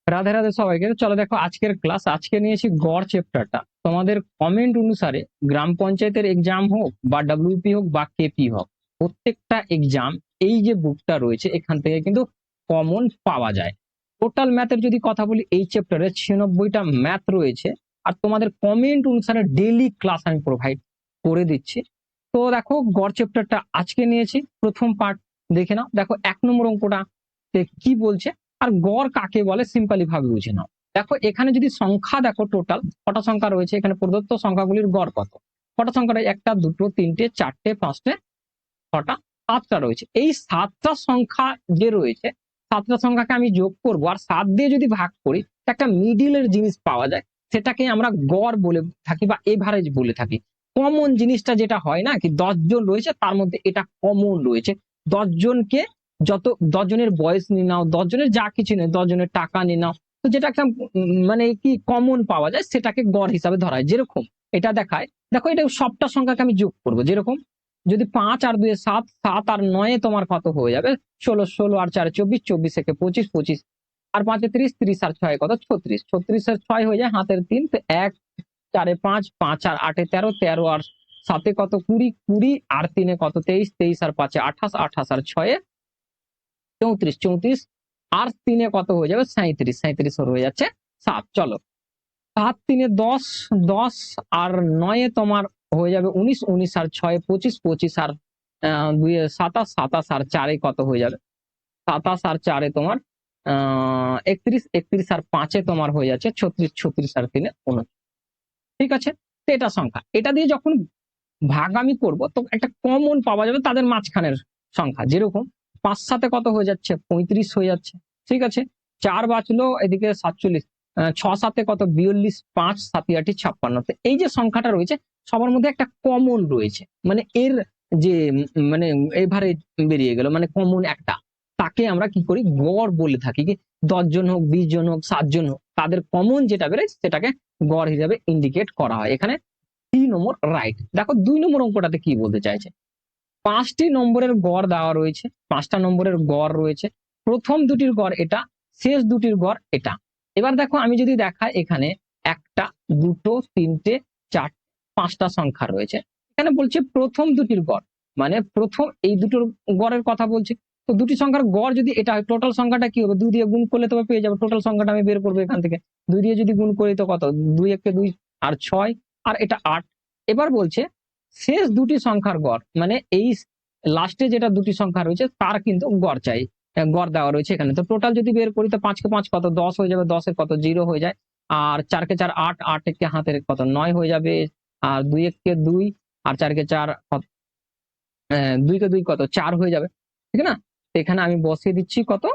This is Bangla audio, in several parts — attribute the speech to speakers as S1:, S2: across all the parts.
S1: রাধে রাধে সবাইকে। চলো দেখো আজকের ক্লাস, আজকে নিয়েছি গড় চ্যাপ্টারটা। তোমাদের কমেন্ট অনুসারে গ্রাম পঞ্চায়েতের এক্সাম হোক বা ডাব্লিউপি হোক বা কেপি হোক, প্রত্যেকটা এক্সাম এই যে বুকটা রয়েছে এখান থেকে কিন্তু কমন পাওয়া যায়। টোটাল ম্যাথের যদি কথা বলি, এই চ্যাপ্টারে 96টা ম্যাথ রয়েছে। আর তোমাদের কমেন্ট অনুসারে ডেইলি ক্লাস আমি প্রোভাইড করে দিচ্ছি। তো দেখো গড় চ্যাপ্টারটা আজকে নিয়েছি, প্রথম পার্ট দেখে নাও। দেখো 1 নম্বর অঙ্কটা কি বলছে আর গড় কাকে বলে সিম্পলি ভাবে বুঝে নাও। দেখো এখানে যদি সংখ্যা দেখো, টোটাল কটা সংখ্যা রয়েছে এখানে, প্রদত্ত সংখ্যাগুলির গড় কত, কটা সংখ্যা রয়েছে, একটা দুটো তিনটে চারটে পাঁচটে ছটা সাতটা রয়েছে। এই সাতটা সংখ্যা যে রয়েছে, সাতটা সংখ্যাকে আমি যোগ করবো আর 7 দিয়ে যদি ভাগ করি, একটা মিডিলের জিনিস পাওয়া যায়, সেটাকে আমরা গড় বলে থাকি বা এভারেজ বলে থাকি। কমন জিনিসটা যেটা হয় না কি, 10 জন রয়েছে তার মধ্যে এটা কমন রয়েছে। 10 জনকে যত, 10 জনের বয়স নিয়ে নাও, 10 জনের যা কিছু নেই, 10 জনের টাকা নিয়ে নাও, তো যেটা একটা মানে কি কমন পাওয়া যায় সেটাকে গড় হিসাবে ধরা হয়। যেরকম এটা দেখায়, দেখো এটা সবটা সংখ্যাকে আমি যোগ করবো। যেরকম যদি 5 আর 2 7, 7 আর 9 তোমার কত হয়ে যাবে 16, 16 আর 4 24, 24 থেকে 25, 25 আর 5 30, 30 আর 6 কত 36, 36 আর 6 হয়ে যায় হাতের 3, তো 1 4 5, 5 আর 8 13, 13 আর 7 কত 20, 20 আর 3 কত 23, 23 আর 5 28, 28 আর 6 34, 34 আর 3 কত হয়ে যাবে 37, 37 হয়ে যাচ্ছে 7। চলো 7 3 10, 10 আর 9 তোমার হয়ে যাবে 19, 19 আর 6 25, 25 আর 2 27, 27 আর 4 কত হয়ে যাবে 27 আর 4 তোমার 31, 31 আর 5 তোমার হয়ে যাচ্ছে 36, 36 আর 3 29। ঠিক আছে, তো এটা সংখ্যা, এটা দিয়ে যখন ভাগ আমি করবো তো একটা কমন পাওয়া যাবে তাদের মাঝখানের সংখ্যা। যেরকম 5 সাথে কত হয়ে যাচ্ছে 35 হয়ে যাচ্ছে। ঠিক আছে, 4 বাঁচলো এদিকে 47, 6 সাথে কত 42, 5 7 8 56। তো এই যে সংখ্যাটা রয়েছে সবার মধ্যে একটা কমন রয়েছে, মানে এর যে মানে এভারেজ বেরিয়ে গেল, মানে কমন একটা, তাকে আমরা কি করি গড় বলে থাকি। কি 10 জন হোক 20 জন হোক 7 জন হোক, তাদের কমন যেটা বেরোয় সেটাকে গড় হিসাবে ইন্ডিকেট করা হয়। এখানে 3 নম্বর রাইট। দেখো 2 নম্বর অঙ্কটাতে কি বলতে চাইছে, 5টি নম্বরের গড় দেওয়া রয়েছে, 5টা নম্বরের গড় রয়েছে, প্রথম দুটির গড় এটা, শেষ দুটির গড় এটা। এবার দেখো আমি যদি দেখাই, এখানে একটা দুটো তিনটে চার 5টা সংখ্যা রয়েছে। এখানে বলছে প্রথম দুটির গড়, মানে প্রথম এই দুটোর গড়ের কথা বলছে। তো দুটি সংখ্যার গড় যদি এটা হয়, টোটাল সংখ্যাটা কি হবে, 2 দিয়ে গুণ করলে তবে পেয়ে যাবো টোটাল সংখ্যাটা। আমি বের করবো এখান থেকে, 2 দিয়ে যদি গুণ করি তো কত 2 1 2 আর 6 আর এটা 8। এবার বলছে শেষ দুটি সংখ্যার গড়, মানে এই লাস্টে যেটা দুটি সংখ্যা রয়েছে তার কিন্তু গড় চাই, গড় দেওয়া রয়েছে এখানে। তো টোটাল যদি বের করি তো 5 কে 5 কত 10 হয়ে যাবে, 10 এর কত 0 হয়ে যায়, আর 4 কে 4 8, 8 কে হাতের কত 9 হয়ে যাবে, আর 2 কে 2 আর 4 কে 4 2 কে 2 কত 4 হয়ে যাবে। ঠিক না, এখানে আমি বসিয়ে দিচ্ছি কত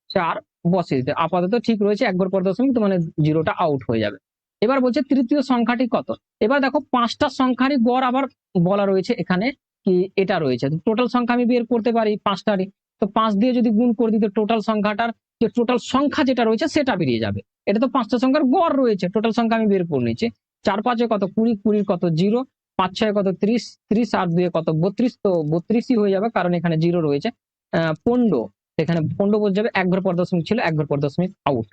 S1: 4 বসিয়ে দিতে, আপাতত ঠিক রয়েছে, একবার পর দশমিক, তো মানে জিরোটা আউট হয়ে যাবে। এবার বলছে তৃতীয় সংখ্যাটি কত। এবার দেখো 5টা সংখ্যারই গড় আবার বলা রয়েছে এখানে, কি এটা রয়েছে টোটাল সংখ্যা আমি বের করতে পারি 5টারই। তো 5 দিয়ে যদি গুণ করে দিই তো টোটাল সংখ্যাটার যে টোটাল সংখ্যা যেটা রয়েছে সেটা বেরিয়ে যাবে। এটা তো 5টা সংখ্যার গড় রয়েছে, টোটাল সংখ্যা আমি বের করে নিচ্ছি। 4 5 কত 20, 20 কত 0, 5 6 কত 30, 30 আর 2 কত 32, তো 32ই হয়ে যাবে কারণ এখানে 0 রয়েছে। 15, এখানে 15 বোঝা যাবে, একবার পর দশমিক ছিল, একবার পর দশমিক আউট।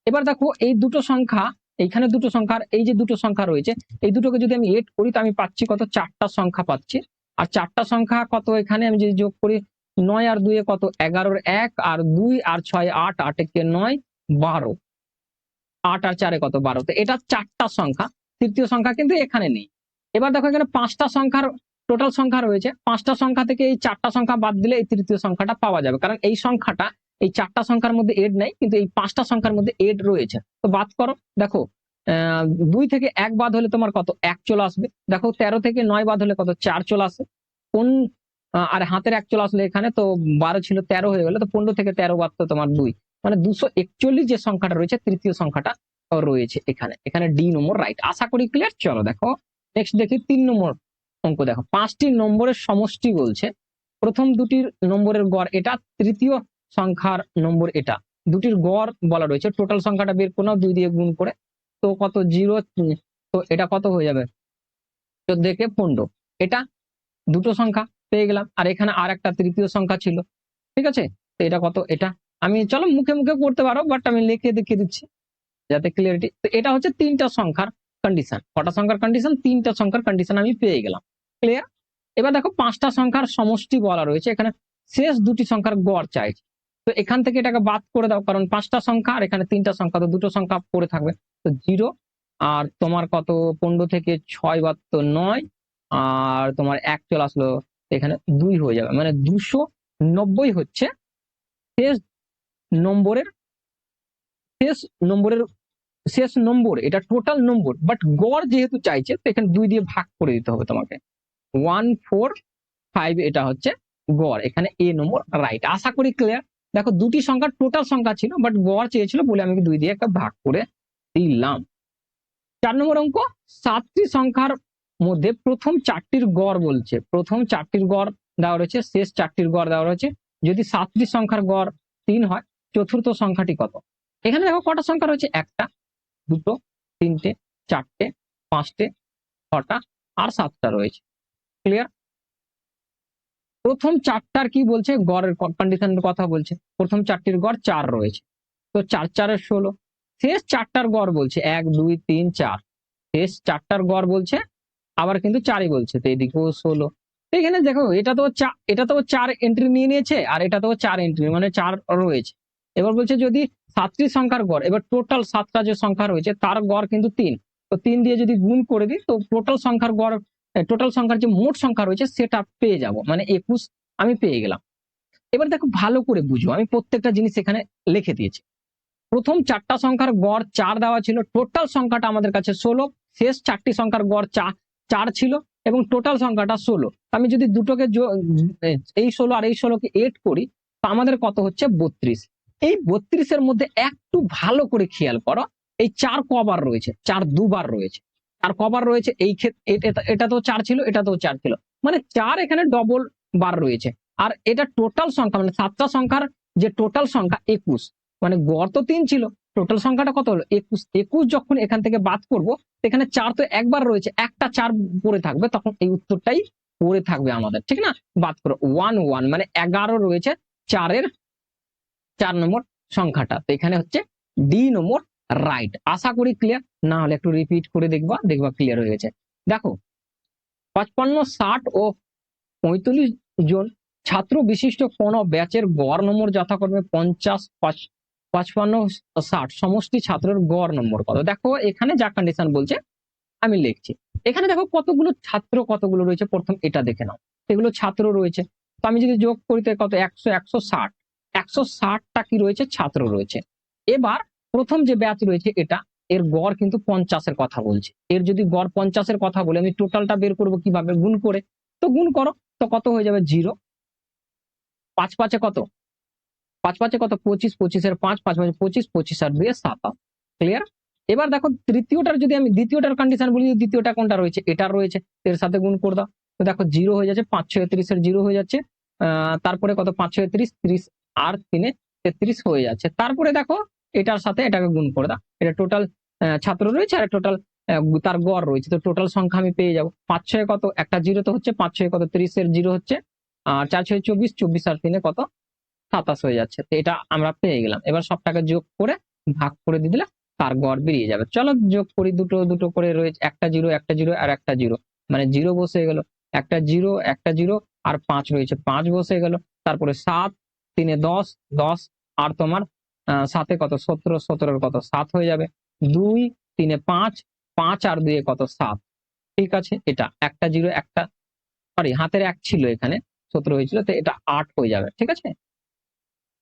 S1: এবার দেখো এই দুটো সংখ্যা, এইখানে দুটো সংখ্যার এই যে দুটো সংখ্যা রয়েছে, এই দুটোকে যদি আমি এড করি তো আমি পাচ্ছি কত 4টা সংখ্যা পাচ্ছি। আর 4টা সংখ্যা কত এখানে আমি যদি যোগ করি, 9 আর 2 কত 11, 1 আর 2 আর 6 8, 8 কে 9 12, 8 আর 4 কত 12। তো এটা 4টা সংখ্যা, তৃতীয় সংখ্যা কিন্তু এখানে নেই। এবার দেখো এখানে 5টা সংখ্যার টোটাল সংখ্যা রয়েছে, 5টা সংখ্যা থেকে এই 4টা সংখ্যা বাদ দিলে এই তৃতীয় সংখ্যাটা পাওয়া যাবে, কারণ এই সংখ্যাটা এই 4টা সংখ্যার মধ্যে এড নাই, কিন্তু এই 5টা সংখ্যার মধ্যে এড রয়েছে। তো বাদ করো, দেখো 2 থেকে 1 বাদ হলে তোমার কত 1 চলে আসবে। দেখো 13 থেকে 9 বাদ হলে কত 4 চলে আসে। কোন আর হাতের 1 চলে আসলে এখানে, তো 12 ছিল 13 হয়ে গেল, তো 15 থেকে 13 বাদ তো তোমার 2, মানে 241 যে সংখ্যাটা রয়েছে তৃতীয় সংখ্যাটা রয়েছে এখানে। এখানে ডি নম্বর রাইট। আশা করি ক্লিয়ার। চলো দেখো নেক্সট দেখি 3 নম্বর অঙ্ক। দেখো 5টি নম্বরের সমষ্টি বলছে, প্রথম দুটির নম্বরের গড় এটা, তৃতীয় সংখ্যার নম্বর এটা, দুটির গড় বলা রয়েছে। টোটাল সংখ্যাটা বের করো 2 দিয়ে গুণ করে, তো কত 0, তো এটা কত হয়ে যাবে 14 কে 15। এটা দুটো সংখ্যা পেয়ে গেলাম, আর এখানে আর একটা তৃতীয় সংখ্যা ছিল। ঠিক আছে, তো এটা কত এটা আমি চলো মুখে মুখে করতে পারো, বাট আমি লিখে দেখিয়ে দিচ্ছি যাতে ক্লিয়ারিটি। তো এটা হচ্ছে তিনটা সংখ্যার কন্ডিশন। কটা সংখ্যার কন্ডিশন? তিনটা সংখ্যার কন্ডিশন আমি পেয়ে গেলাম। ক্লিয়ার? এবার দেখো পাঁচটা সংখ্যার সমষ্টি বলা রয়েছে, এখানে শেষ দুটি সংখ্যার গড় চাইছে। তো এখান থেকে এটাকে বাদ করে দাও, কারণ পাঁচটা সংখ্যা আর এখানে তিনটা সংখ্যা, তো দুটো সংখ্যা পড়ে থাকবে। তো 0 আর তোমার কত 15 থেকে 6 বাদ তো 9, আর তোমার 1 চলে আসলো, এখানে 2 হয়ে যাবে, মানে 290 হচ্ছে শেষ নম্বরের শেষ নম্বরের শেষ নম্বর। এটা টোটাল নম্বর, বাট গড় যেহেতু চাইছে তো এখানে 2 দিয়ে ভাগ করে দিতে হবে তোমাকে। 145 এটা হচ্ছে গড়, এখানে এ নম্বর রাইট। আশা করি ক্লিয়ার। দেখো দুটি সংখ্যা টোটাল সংখ্যা ছিল, বাট গড় চেয়েছিল বলে আমি 2 দিয়ে একটা ভাগ করে দিলাম। 4 নম্বর অঙ্ক, 7টি সংখ্যার মধ্যে প্রথম 4টির গড় বলছে। প্রথম 4টির গড় দেওয়া রয়েছে, শেষ 4টির গড় দেওয়া রয়েছে। যদি 7টি সংখ্যার গড় 3 হয়, চতুর্থ সংখ্যাটি কত? এখানে দেখো কটা সংখ্যা রয়েছে, একটা, দুটো, তিনটে, চারটে, পাঁচটে, ছটা আর 7টা রয়েছে। ক্লিয়ার? প্রথম 4টার কি বলছে? গড়ের কন্ডিশনের কথা বলছে। প্রথম 4টির গড় 4 রয়েছে, তো 4 4 16। শেষ 4টার গড় বলছে 1 2 3 4, শেষ 4টার গড় বলছে আবার কিন্তু 4ই বলছে, তো এদিকেও 16। তো এখানে দেখো এটা তো 4 এন্ট্রি নিয়ে নিয়েছে, আর এটা তো 4 এন্ট্রি, মানে 4 রয়েছে। এবার বলছে যদি 7টি সংখ্যার গড়, এবার টোটাল 7টা যে সংখ্যা রয়েছে তার গড় কিন্তু 3, তো 3 দিয়ে যদি গুণ করে দিই তো টোটাল সংখ্যার গড়, টোটাল সংখ্যার যে মোট সংখ্যা রয়েছে সেটা পেয়ে যাব, মানে 21 আমি পেয়ে গেলাম। এবার দেখো ভালো করে বুঝো, আমি প্রত্যেকটা জিনিস এখানে লিখে দিয়েছি। প্রথম 4টা সংখ্যার গড় 4 দেওয়া ছিল, টোটাল সংখ্যাটা আমাদের কাছে 16। শেষ 4টি সংখ্যার গড় 4 ছিল এবং টোটাল সংখ্যাটা 16। আমি যদি দুটোকে এই 16 আর এই 16কে এড করি তো আমাদের কত হচ্ছে 32। এই 32-এর মধ্যে একটু ভালো করে খেয়াল করো, এই 4 কবার রয়েছে? 4 দুবার রয়েছে। 4 কবার রয়েছে? এই ক্ষেত্রে এটা তো 4 ছিল, এটা তো 4 ছিল, মানে 4 এখানে ডবল বার রয়েছে। আর এটা টোটাল সংখ্যা, মানে 7টা সংখ্যার যে টোটাল সংখ্যা 21, মানে গড় তো 3 ছিল, টোটাল সংখ্যাটা কত হলো 21। 21 যখন এখান থেকে বাদ করব, এখানে 4 তো একবার রয়েছে, একটা 4 পড়ে থাকবে, তখন এই উত্তরটাই পড়ে থাকবে আমাদের, ঠিক না? বাদ করো 1 1, মানে 11 রয়েছে 4-এর 4 নম্বর সংখ্যাটা, তো এখানে হচ্ছে ডি নম্বর রাইট। আশা করি ক্লিয়ার। না হলে একটু রিপিট করে দেখবা ক্লিয়ার হয়ে গেছে। দেখো 55 60 ও 45 জন ছাত্র বিশিষ্ট কোন ব্যাচের গড় নম্বর যথাক্রমে 50 55 60, সমষ্টি ছাত্রের গড় নম্বর কত? দেখো এখানে যা কন্ডিশন বলছে আমি লিখছি। এখানে দেখো কতগুলো ছাত্র কতগুলো রয়েছে, প্রথম এটা দেখে নাও, এগুলো ছাত্র রয়েছে। তো আমি যদি যোগ করি তো কত? 100 160, 160টা কি রয়েছে? ছাত্র রয়েছে। এবার প্রথম যে ব্যাচ রয়েছে এটা, এর গড় কিন্তু 50-এর কথা বলছে। এর যদি গড় 50-এর কথা বলে আমি টোটালটা বের করবো কিভাবে? গুণ করে। তো গুণ করো, তো কত হয়ে যাবে? 0। 5 5-এ কত? 5 5-এ কত? 25, 25-এর 5, 5 5 25, 25 আর 2 27। ক্লিয়ার? এবার দেখো তৃতীয়টার যদি আমি দ্বিতীয়টার কন্ডিশন বলি, দ্বিতীয়টা কোনটা রয়েছে? এটা রয়েছে, এর সাথে গুণ করে দাও, তো দেখো 0 হয়ে যাচ্ছে, 5 6 30-এর 0 হয়ে যাচ্ছে। তারপরে কত? 5 6 30, 30 আর 3 33 হয়ে যাচ্ছে। তারপরে দেখো এটার সাথে এটাকে গুণ করে দাও, এটা টোটাল ছাত্র রয়েছে আর টোটাল তার গড় রয়েছে, তো টোটাল সংখ্যা আমি পেয়ে যাবো। 5 6 কত? একটা 0 তো হচ্ছে, 5 6 কত? 30-এর 0 হচ্ছে, আর 4 6 24, 24 আর 3 কত? 27 হয়ে যাচ্ছে। তো এটা আমরা পেয়ে গেলাম। এবার সবটাকে যোগ করে ভাগ করে দিয়ে দিলে তার গড় বেরিয়ে যাবে। চলো যোগ করি, দুটো দুটো করে রয়েছে, একটা 0 একটা 0 আর একটা 0, মানে 0 বসে গেল, একটা 0 একটা 0 আর 5 রয়েছে, 5 বসে গেল। তারপরে 7 3 10 10, আর তোমার 7-এ কত? 17, 17-এর কত? 7 হয়ে যাবে। 2 3 5, 5 আর 2 কত? 7। ঠিক আছে, এটা একটা 0 একটা, সরি হাতের 1 ছিল, এখানে 17 হয়েছিল, তো এটা 8 হয়ে যাবে। ঠিক আছে,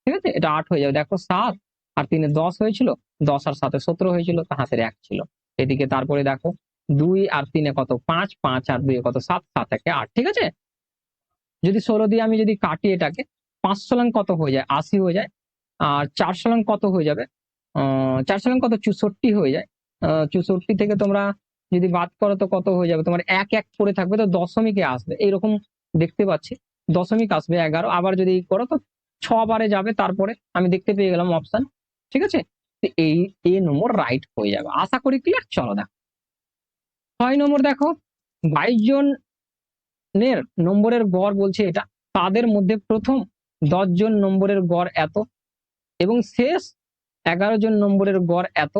S1: ঠিক আছে, এটা 8 হয়ে যাবে। দেখো 7 আর 3 10 হয়েছিল, 10 আর 7 17 হয়েছিল, তো হাতের 1 ছিল এদিকে। তারপরে দেখো 2 আর 3 কত? 5, 5 আর 2 কত? 7, 7 একে 8। ঠিক আছে, যদি 16 দিয়ে আমি যদি কাটি এটাকে, 5 সলং কত হয়ে যায়? 80 হয়ে যায়। আর 4 সলং কত হয়ে যাবে? 4 সলং কত? 64 হয়ে যায়। 64 থেকে তোমরা যদি বাদ করো তো কত হয়ে যাবে? তোমার 1 1 পড়ে থাকবে, তো দশমিকে আসবে, এইরকম দেখতে পাচ্ছি, দশমিক আসবে 11। আবার যদি করো তো 6 বারে যাবে, তারপরে আমি দেখতে পেয়ে গেলাম অপশন। ঠিক আছে, এই এ নম্বর রাইট হয়ে যাবে। আশা করি ক্লিয়ার। চলো দেখো 6 নম্বর, দেখো 22 জনের নম্বরের গড় বলছে এটা, তাদের মধ্যে প্রথম 10 জন নম্বরের গড় এত, এবং শেষ 11 জন নম্বরের গড় এত।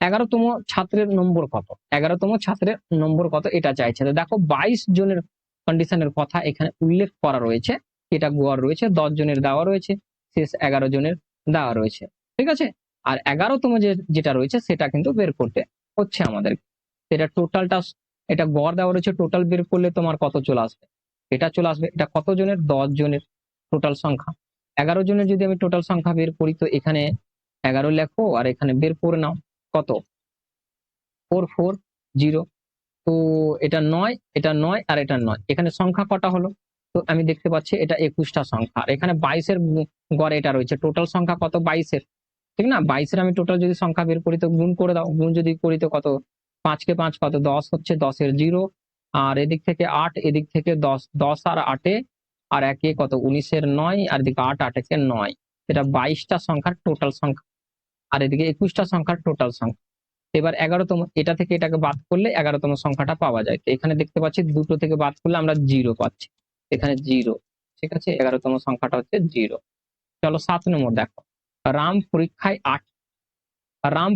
S1: 11তম ছাত্রের নম্বর কত, 11তম ছাত্রের নম্বর কত এটা চাইছে। তো দেখো 22 জনের কন্ডিশনের কথা এখানে উল্লেখ করা রয়েছে, এটা গড় রয়েছে, 10 জনের দেওয়া রয়েছে, শেষ 11 জনের দেওয়া রয়েছে। ঠিক আছে, আর 11তম যেটা রয়েছে সেটা কিন্তু বের করতে হচ্ছে আমাদের। এটা টোটালটা, এটা গড় দেওয়া রয়েছে, টোটাল বের করলে তোমার কত চলে আসবে, এটা চলে আসবে। এটা কত জনের, 10 জনের টোটাল সংখ্যা। 11 জনের যদি আমি টোটাল সংখ্যা বের করি, তো এখানে 11 লেখো আর এখানে বের করে নাও কত, 440। তো এটা 9, এটা 9 আর এটা 9, এখানে সংখ্যা কটা হলো, তো আমি দেখতে পাচ্ছি এটা 21টা সংখ্যা। আর এখানে 22-এর গড়ে এটা রয়েছে, টোটাল সংখ্যা কত, 22-এর, ঠিক না? 22-এর আমি টোটাল যদি সংখ্যা বের করি তো গুণ করে দাও, গুণ যদি করি তো কত, 5 কে 5 কত, 10 হচ্ছে, 10-এর 0, আর এদিক থেকে 8, এদিক থেকে 10, 10 আর 8-এ আর 1-এ কত, 19-এর 9, আর এদিকে 8, 8-একে 9, এটা 22টা সংখ্যার টোটাল সংখ্যা, আর এদিকে 21টা সংখ্যার টোটাল সংখ্যা। এবার 11তম, এটা থেকে এটাকে বাদ করলে 11তম সংখ্যাটা পাওয়া যায়। তো এখানে দেখতে পাচ্ছি দুটো থেকে বাদ করলে আমরা 0 পাচ্ছি, এখানে 0। ঠিক আছে, 11তম সংখ্যাটা হচ্ছে 0। চলো 7 নম্বর দেখো, রাম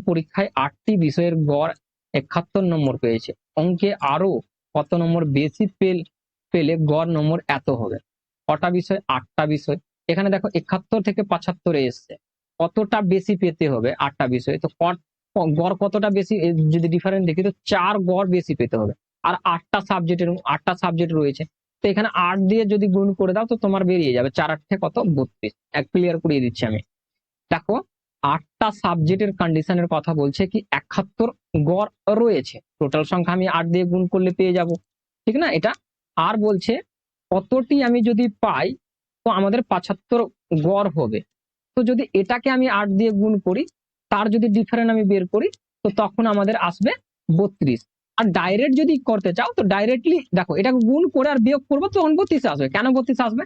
S1: পরীক্ষায় 8টি বিষয়ের গড় 71 নম্বর পেয়েছে, অঙ্কে আরো কত নম্বর বেশি পেলে গড় নম্বর এত হবে। কটা বিষয়, 8টা বিষয়। এখানে দেখো 71 থেকে 75-এ এসছে, কতটা বেশি পেতে হবে 8টা বিষয়, তো গড় কতটা বেশি যদি ডিফারেন্স দেখি তো 4 গড় বেশি পেতে হবে। আর 8টা সাবজেক্ট রয়েছে, তো এখানে 8 দিয়ে যদি গুণ করে দাও তো তোমার বেরিয়ে যাবে 4 8 কত, 32। ক্লিয়ার করিয়ে দিচ্ছি আমি। দেখো 8টা সাবজেক্টের কন্ডিশনের কথা বলছে কি 71 গড় রয়েছে, টোটাল সংখ্যা আমি 8 দিয়ে গুণ করলে পেয়ে যাব, ঠিক না এটা। আর বলছে কতটি আমি যদি পাই তো আমাদের 75 গড় হবে। তো যদি এটাকে আমি 8 দিয়ে গুণ করি, তার যদি ডিফারেন্স আমি বের করি, তো তখন আমাদের আসবে 32। আর ডাইরেক্ট যদি করতে চাও তো ডাইরেক্টলি দেখো এটাকে গুণ করে আর বিয়োগ করবো তখন 32 আসবে। কেন 32 আসবে,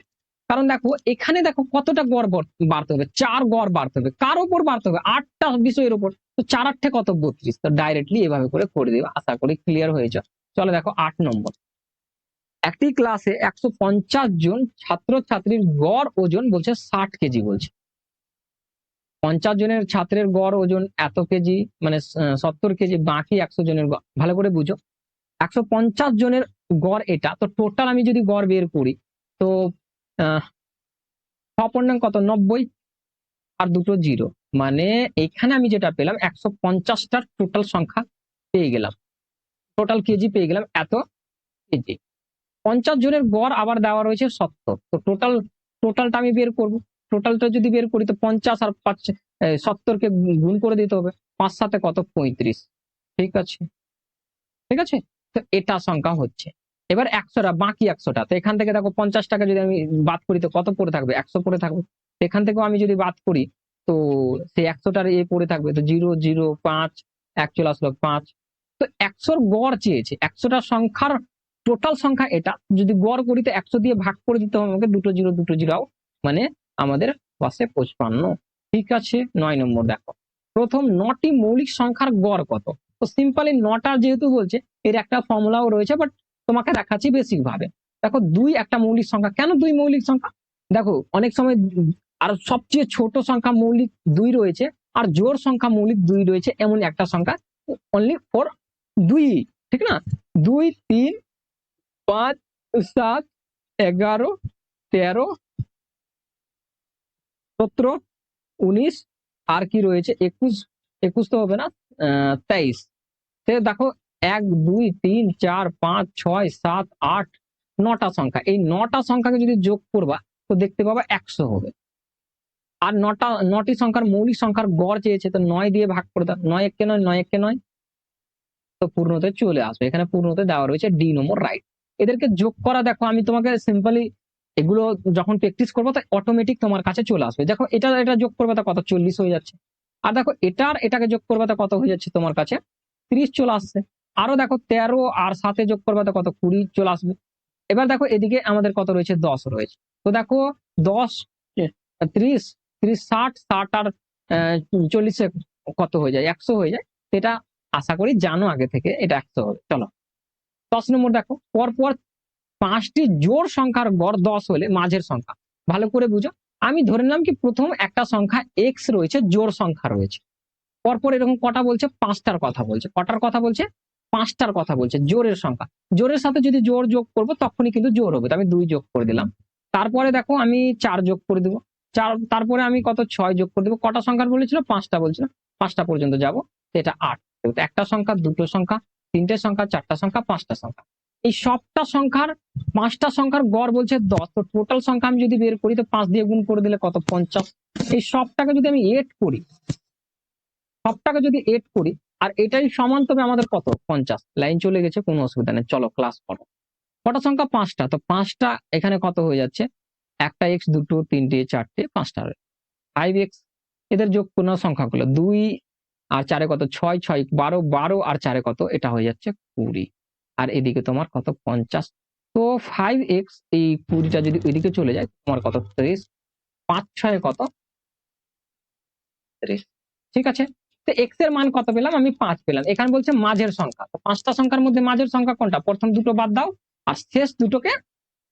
S1: কারণ দেখো এখানে দেখো কতটা গড় বাড়তে হবে, 4 গড় বাড়তে হবে, কার উপর বাড়তে হবে, 8টা বিষয়ের উপর, তো 4 8 কত, 32। তো ডাইরেক্টলি এভাবে করে দিবে, আশা করি ক্লিয়ার হয়ে যাও। চলো দেখো 8 নম্বর, একটি ক্লাসে 150 জন ছাত্রছাত্রীর গড় ওজন বলছে 60 কেজি বলছে। 50 জনের ছাত্রের গড় ওজন এত কেজি, মানে 70 কেজি, বাকি 100 জনের গড়। ভালো করে বুঝো, 150 জনের গড় এটা, তো টোটাল আমি যদি গড় বের করি তো অপূর্ণাঙ্ক কত, 90 আর দুটো 0, মানে এখানে আমি যেটা পেলাম 150টার টোটাল সংখ্যা পেয়ে গেলাম, টোটাল কেজি পেয়ে গেলাম এত কেজি। 50 জনের গড় আবার দেওয়া রয়েছে 70, তো টোটালটা আমি বের করব। টোটালটা যদি বের করি তো 50 আর 5 70-কে গুণ করে দিতে হবে, 5 7 কত, 35। ঠিক আছে, ঠিক আছে, তো এটা সংখ্যা হচ্ছে। এবার 100টা, বাকি 100টা, তো এখান থেকে দেখো 50 টাকা যদি আমি বাদ করি তো কত পড়ে থাকবে, 100 পড়ে থাকবে। এখান থেকেও আমি যদি বাদ করি তো সেই 100টার পড়ে থাকবে, তো 0 0 5, 1 চলে আসলো 5। তো 100-র গড় চেয়েছে, 100টা সংখ্যার টোটাল সংখ্যা এটা, যদি গড় করি তো 100 দিয়ে ভাগ করে দিতে হবে আমাকে, দুটো 0 মানে আমাদের পাশে 55। ঠিক আছে, 9 নম্বর দেখো, প্রথম 9টি মৌলিক সংখ্যার গড় কত। তো সিম্পলি 9টা যেহেতু বলছে, এর একটা ফর্মুলাও রয়েছে, বাট তোমাকে দেখাচ্ছি বেসিক ভাবে। দেখো 2 একটা মৌলিক সংখ্যা, কেন 2 মৌলিক সংখ্যা, দেখো অনেক সময় আর সবচেয়ে ছোট সংখ্যা মৌলিক 2 রয়েছে, আর জোড় সংখ্যা মৌলিক 2 রয়েছে, এমন একটা সংখ্যা অনলি ফর 2, ঠিক না। 2 3 5 7 11 13 17 19, আর কি রয়েছে 21, 21 তো হবে না, 23। দেখো 1 2 3 4 5 6 7 8 9টা সংখ্যা, এই 9টা সংখ্যাকে যদি যোগ করবা তো দেখতে পাবা 100 হবে। আর 9টি সংখ্যার মৌলিক সংখ্যার গড় চেয়েছে, তো 9 দিয়ে ভাগ করে দাও, 9 1 কে 9, 9 1 কে 9, তো পূর্ণতে চলে আসবে। এখানে পূর্ণতে দেওয়া রয়েছে ডি নম্বর, রাইট। এদেরকে যোগ করা, দেখো আমি তোমাকে সিম্পলি এগুলো যখন প্র্যাকটিস করবো তো অটোমেটিক তোমার কাছে চলে আসবে। দেখো এটা যোগ করবে তো কত, 40 হয়ে যাচ্ছে। আর দেখো এটাকে যোগ করবে তো কত হয়ে যাচ্ছে তোমার কাছে, 30 চলে আসছে। আরো দেখো 13 আর 7 যোগ করবে তো কত, 20 চলে আসবে। এবার দেখো এদিকে আমাদের কত রয়েছে, 10 রয়েছে। তো দেখো 10 30 30 60 60 আর 40 কত হয়ে যায়, 100 হয়ে যায়। এটা আশা করি জানো আগে থেকে, এটা 100 হবে। চলো 10 নম্বর দেখো, পরপর 5টি জোড় সংখ্যার গড় 10 হলে মাঝের সংখ্যা। ভালো করে বুঝো, আমি ধরে নিলাম কি প্রথম একটা সংখ্যা এক্স রয়েছে, জোড় সংখ্যা রয়েছে, পরপর এরকম কটা বলছে, পাঁচটার কথা বলছে। কটার কথা বলছে? পাঁচটার কথা বলছে, জোড়ের সংখ্যা। জোড়ের সাথে যদি জোড় যোগ করবো তখনই কিন্তু জোড় হবে, তো আমি 2 যোগ করে দিলাম। তারপরে দেখো আমি 4 যোগ করে দেবো, 4, তারপরে আমি কত 6 যোগ করে দেবো। কটা সংখ্যার বলেছিল? 5টা বলছিল, 5টা পর্যন্ত যাবো, এটা 8। একটা সংখ্যা, দুটো সংখ্যা, তিনটে সংখ্যা, চারটা সংখ্যা, 5টা সংখ্যা। এই সবটা সংখ্যার 5টা সংখ্যার গড় বলছে 10। তো টোটাল সংখ্যা আমি যদি বের করি তো 5 দিয়ে গুণ করে দিলে কত? 50। এই সবটাকে যদি আমি এড করি, সবটাকে যদি এড করি, আর এটাই সমান তবে আমাদের কত? 50। লাইন চলে গেছে, কোনো অসুবিধা নেই, চলো ক্লাস করো। কটা সংখ্যা? 5টা। তো 5টা এখানে কত হয়ে যাচ্ছে? একটা এক্স, দুটো, তিনটে, চারটে, 5টা। 5x, এদের যোগ পূর্ণ সংখ্যাগুলো 2 আর 4 কত? 6, 6 12, 12 আর 4 কত? এটা হয়ে যাচ্ছে 20। আর এদিকে তোমার কত? 50। তো 5x, এই 20টা যদি ওইদিকে চলে যায় তোমার কত? 30। 5, 6 কত? 30। ঠিক আছে, তো এক্স এর মান কত পেলাম? আমি 5 পেলাম। এখানে বলছে মাঝের সংখ্যা, তো 5টা সংখ্যার মধ্যে মাঝের সংখ্যা কোনটা? প্রথম দুটো বাদ দাও আর শেষ দুটোকে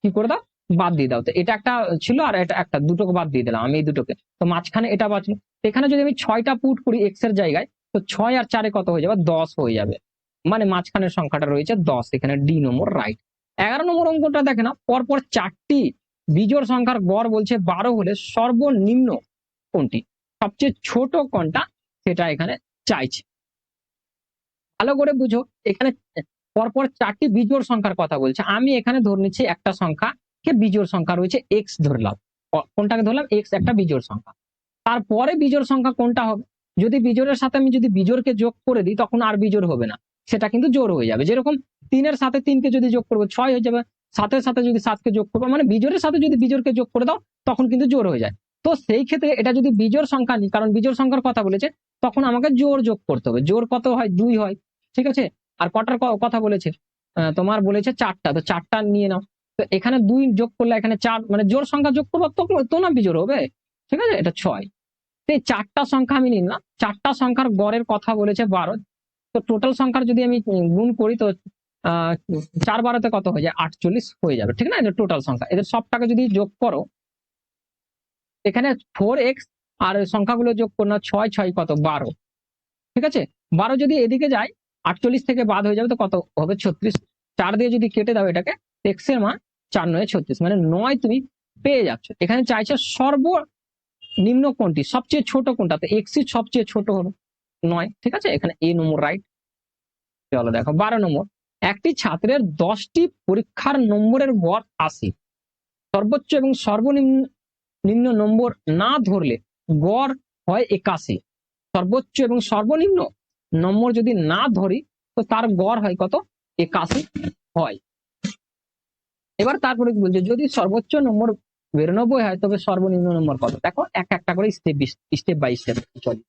S1: কি করে দাও? বাদ দিয়ে দাও। তো এটা একটা ছিল আর এটা একটা, দুটোকে বাদ দিয়ে দিলাম আমি, এই দুটোকে। তো মাঝখানে এটা বাঁচলো। এখানে যদি আমি 6টা পুট করি এক্স এর জায়গায়, তো 6 আর 4 কত হয়ে যাবে? 10 হয়ে যাবে। মানে মাঝখানের সংখ্যাটা রয়েছে 10, এখানে ডি নম্বর রাইট। 11 নম্বর অঙ্কটা দেখে না, পরপর 4টি বিজোড় সংখ্যার গড় বলছে 12 হলে সর্বনিম্ন কোনটি? সবচেয়ে ছোট কোনটা সেটা এখানে চাইছে। ভালো করে বুঝো, এখানে পরপর 4টি বিজোড় সংখ্যার কথা বলছে। আমি এখানে ধরে নিচ্ছি একটা সংখ্যাকে বিজোড় সংখ্যা রয়েছে এক্স ধরলাম। কোনটাকে ধরলাম? এক্স একটা বিজোড় সংখ্যা। তারপরে বিজোড় সংখ্যা কোনটা হবে? যদি বিজোড়ের সাথে আমি যদি বিজোড়কে যোগ করে দিই তখন আর বিজোড় হবে না, সেটা কিন্তু জোড় হয়ে যাবে। যেরকম 3-এর সাথে 3কে যদি যোগ করবো 6 হয়ে যাবে, 7-এর সাথে যদি 7কে যোগ করবো, মানে বিজোড়ের সাথে যদি বিজোড়কে যোগ করে দাও তখন কিন্তু জোড় হয়ে যায়। তো সেই ক্ষেত্রে এটা যদি বিজোড় সংখ্যা নিই, কারণ বিজোড় সংখ্যার কথা বলেছে, তখন আমাকে জোড় যোগ করতে হবে। জোড় কত হয়? 2 হয়। ঠিক আছে, আর কটার কথা বলেছে? তোমার বলেছে 4টা, তো 4টা নিয়ে নাও। তো এখানে 2 যোগ করলে এখানে 4, মানে জোড় সংখ্যা যোগ করবো তো না বিজোড় হবে। ঠিক আছে, এটা 6। এই 4টা সংখ্যা আমি নিলাম, 4টা সংখ্যার গড়ের কথা বলেছে 12। তো টোটাল সংখ্যার যদি আমি গুণ করি তো 4 12-তে কত হয়ে যায়? 48 হয়ে যাবে। ঠিক না? এটা টোটাল সংখ্যা। এদের সবটাকে যদি যোগ করো, এখানে 4x আর সংখ্যাগুলো যোগ করো না, 6 6 কত? 12। ঠিক আছে, 12 যদি এদিকে যায় 48 থেকে বাদ হয়ে যাবে, তো কত হবে? 36। 4 দিয়ে যদি কেটে দাও এটাকে, এক্স এর মান 4 9 36, মানে 9 তুমি পেয়ে যাচ্ছ। এখানে চাইছে সর্বনিম্ন কোনটি, সবচেয়ে ছোট কোনটা? তো এক্স সবচেয়ে ছোট হলো 9। ঠিক আছে, এখানে এ নম্বর রাইট। চলো দেখো 12 নম্বর। একটি ছাত্রের 10টি পরীক্ষার নম্বরের গড় 80, সর্বোচ্চ এবং সর্বনিম্ন নম্বর না ধরলে গড় হয় 81। সর্বোচ্চ এবং সর্বনিম্ন নম্বর যদি না ধরি তো তার গড় হয় কত? 81 হয়। এবার তারপরে কি বলছে? যদি সর্বোচ্চ নম্বর 92 হয় তবে সর্বনিম্ন নম্বর কত? দেখো এক একটা করে স্টেপ বাই স্টেপ চলি।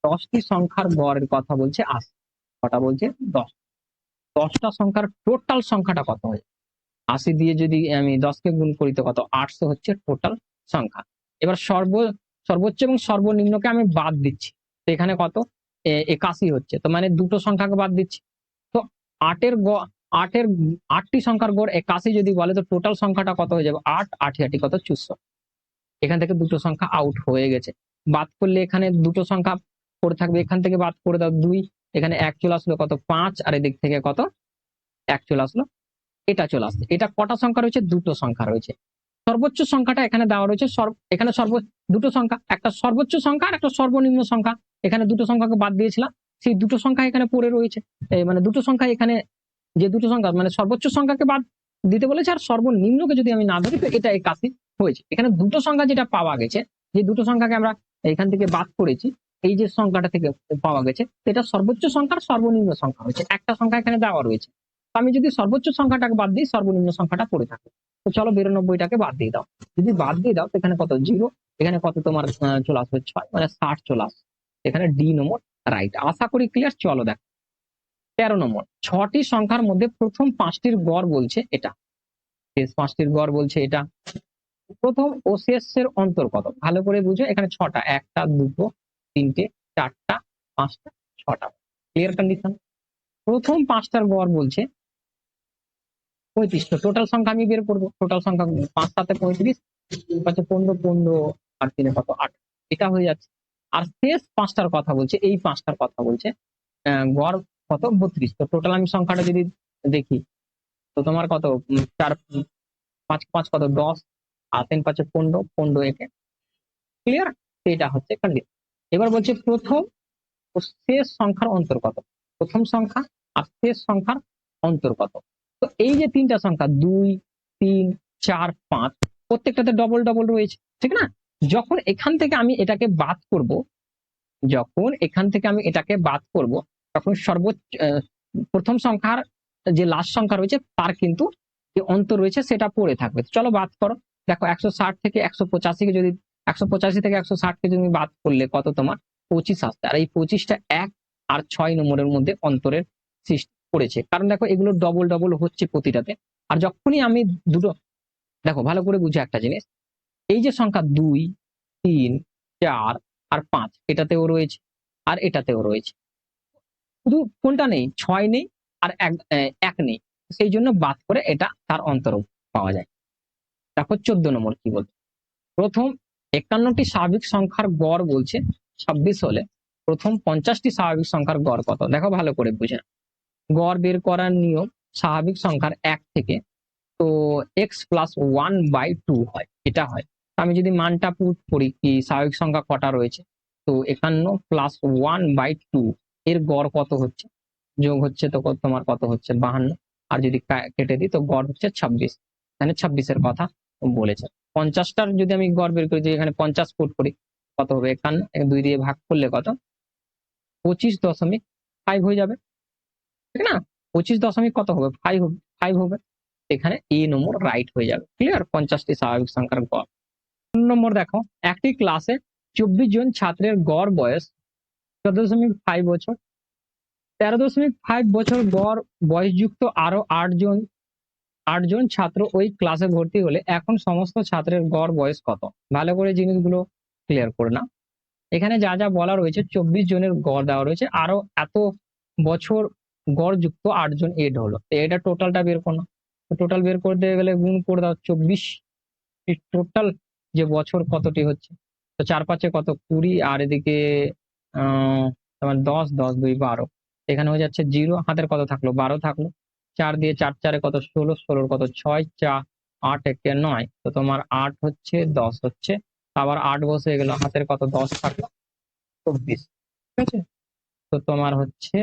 S1: 10টি সংখ্যার গড়ের কথা বলছে 80, কটা বলছে? 10। 10টা সংখ্যার টোটাল সংখ্যাটা কত হয়? 80 দিয়ে যদি আমি 10কে গুণ করি তো কত? 800 হচ্ছে টোটাল সংখ্যা। এবার সর্বোচ্চ এবং সর্বনিম্নকে আমি বাদ দিচ্ছি, তো এখানে কত? 81 হচ্ছে, তো মানে দুটো সংখ্যাকে বাদ দিচ্ছি। তো 8 এর 8টি সংখ্যার গড় 81 যদি বলে তো টোটাল সংখ্যাটা কত হয়ে যাবে? 8 8 8 কত? 64। এখান থেকে দুটো সংখ্যা আউট হয়ে গেছে। বাদ করলে এখানে দুটো সংখ্যা পড়ে থাকবে, এখান থেকে বাদ করে দাও 2, এখানে 1 চলে আসলো কত? 5, আর এদিক থেকে কত? 1 চলে আসলো, এটা চলে আসছে। এটা কটা সংখ্যা রয়েছে? দুটো সংখ্যা রয়েছে। সর্বোচ্চ সংখ্যাটা এখানে দেওয়া রয়েছে, এখানে দুটো সংখ্যা, একটা সর্বোচ্চ সংখ্যা আর একটা সর্বনিম্ন সংখ্যা। এখানে দুটো সংখ্যাকে বাদ দিয়েছিলাম, সেই দুটো সংখ্যা এখানে পড়ে রয়েছে। মানে দুটো সংখ্যা এখানে, যে দুটো সংখ্যা মানে সর্বোচ্চ সংখ্যাকে বাদ দিতে বলেছে আর সর্বনিম্নকে যদি আমি না ধরি তো এটা 81 হয়েছে। এখানে দুটো সংখ্যা যেটা পাওয়া গেছে, যে দুটো সংখ্যাকে আমরা এখান থেকে বাদ করেছি, এই যে সংখ্যাটা থেকে পাওয়া গেছে, এটা সর্বোচ্চ সংখ্যার সর্বনিম্ন সংখ্যা হয়েছে। একটা সংখ্যা এখানে দেওয়া রয়েছে, আমি যদি সর্বোচ্চ সংখ্যাটাকে বাদ দিই সর্বনিম্ন সংখ্যাটা পড়ে থাকে। তো চলো 92টাকে বাদ দিয়ে দাও। যদি বাদ দিয়ে দাও এখানে কত? 0। এখানে কত তোমার চলে আসবে? 6, মানে 60 চলে আসবে। এখানে ডি নম্বর রাইট। আশা করি ক্লিয়ার। চলো দেখো 13 নম্বর। 6টি সংখ্যার মধ্যে প্রথম 5টির গড় বলছে এটা, শেষ 5টির গড় বলছে এটা। প্রথম ও শেষের অন্তর কত? ভালো করে বুঝো, এখানে 6টা, একটা, দুটো, তিনটে, চারটা, 5টা, 6টা। Clear condition? প্রথম 5টার গড় বলছে 35। তো টোটাল সংখ্যা আমি বের করবো। টোটাল সংখ্যা 5 7 35, পাঁচে 15, 15 আর 3 কত 8, এটা হয়ে যাচ্ছে। আর শেষ পাঁচটার কথা বলছে, এই পাঁচটার কথা বলছে গড় কত 32। তো টোটাল আমি সংখ্যাটা যদি দেখি, তো তোমার কত 4 5 5 কত 10, আর 3 5 15, 15 একে, ক্লিয়ার? এটা হচ্ছে কন্ডিশন। এবার বলছে প্রথম ও শেষ সংখ্যার অন্তর কত, প্রথম সংখ্যা আর শেষ সংখ্যার অন্তর কত। তো এই যে তিনটা সংখ্যা 2, 3, 4, 5, প্রত্যেকটাতে ডবল ডবল রয়েছে, ঠিক না? যখন এখান থেকে আমি এটাকে বাদ করব, যখন এখান থেকে আমি এটাকে বাদ করব, তখন সর্বোচ্চ প্রথম সংখ্যার যে লাস্ট সংখ্যা রয়েছে তার কিন্তু যে অন্তর রয়েছে সেটা পড়ে থাকবে। চলো বাদ করো। দেখো 160 থেকে 185 কে যদি 185 থেকে 160 কে তুমি বাদ করলে কত তোমার 25 আসছে। আর এই 25টা 1 আর 6 নম্বরের মধ্যে অন্তরের সৃষ্টি করেছে, কারণ দেখো এগুলো ডবল ডবল হচ্ছে প্রতিটাতে। আর যখনই আমি দুটো, দেখো ভালো করে বুঝে একটা জিনিস, এই যে সংখ্যা 2, 3, 4 আর 5, এটাতেও রয়েছে আর এটাতেও রয়েছে, শুধু কোনটা নেই, 6 নেই আর এক নেই, সেই জন্য বাদ করে এটা তার অন্তর পাওয়া যায়। দেখো 14 নম্বর কি বলছে, প্রথম 51টি স্বাভাবিক সংখ্যার গড় বলছে 26 হলে প্রথম 50টি স্বাভাবিক সংখ্যার গড় কত। দেখো ভালো করে বুঝে নাও। গড় বের করার নিয়ম স্বাভাবিক সংখ্যার 1 থেকে, তো x+1/2 হয়, এটা হয়। আমি যদি মানটা পুট করি কি স্বাভাবিক সংখ্যা কটা রয়েছে, তো 51+1/2 এর গড় কত হচ্ছে, যোগ হচ্ছে তো তোমার কত হচ্ছে 52, আর যদি কেটে দিই তো গড় হচ্ছে 26, এখানে 26-এর কথা বলেছে। 50টার যদি আমি গড় বের করি, যে এখানে 50 ফুট করি, কত হবে 51, 2 দিয়ে ভাগ করলে কত 25.5 হয়ে যাবে, ঠিক না? 25 কত হবে 5 হবে। এখানে এ নম্বর রাইট হয়ে যাবে, ক্লিয়ার? 50টি স্বাভাবিক সংখ্যার গড়। নম্বর দেখো, একটি ক্লাসে 24 জন ছাত্রের গড় বয়স 14.5 বছর। 13.5 বছর গড় বয়সযুক্ত আরো 8জন ছাত্র ওই ক্লাসে ভর্তি হলে এখন সমস্ত ছাত্রের গড় বয়স কত। ভালো করে জিনিসগুলো ক্লিয়ার করে না। এখানে যা যা বলা রয়েছে, 24 জনের গড় দেওয়া রয়েছে, আরো এত বছর গড় যুক্ত 8জন এড হলো, তো এটা টোটালটা বের করো। টোটাল বের করতে গেলে গুণ করে দাও 24, টোটাল যে বছর কতটি হচ্ছে, তো 4 5 কত 20, আর এদিকে তোমার 10, 10 2 12, এখানে হয়ে যাচ্ছে 0, হাতের কত থাকলো 12 থাকলো, 4 দিয়ে 4 4 কত 16, 16 কত 6, 4 8 একে 9, তো তোমার 8 হচ্ছে 10 হচ্ছে, আবার 8 বসে গেল, হাতের কত 10 থাকলো 24, ঠিক আছে? তো তোমার হচ্ছে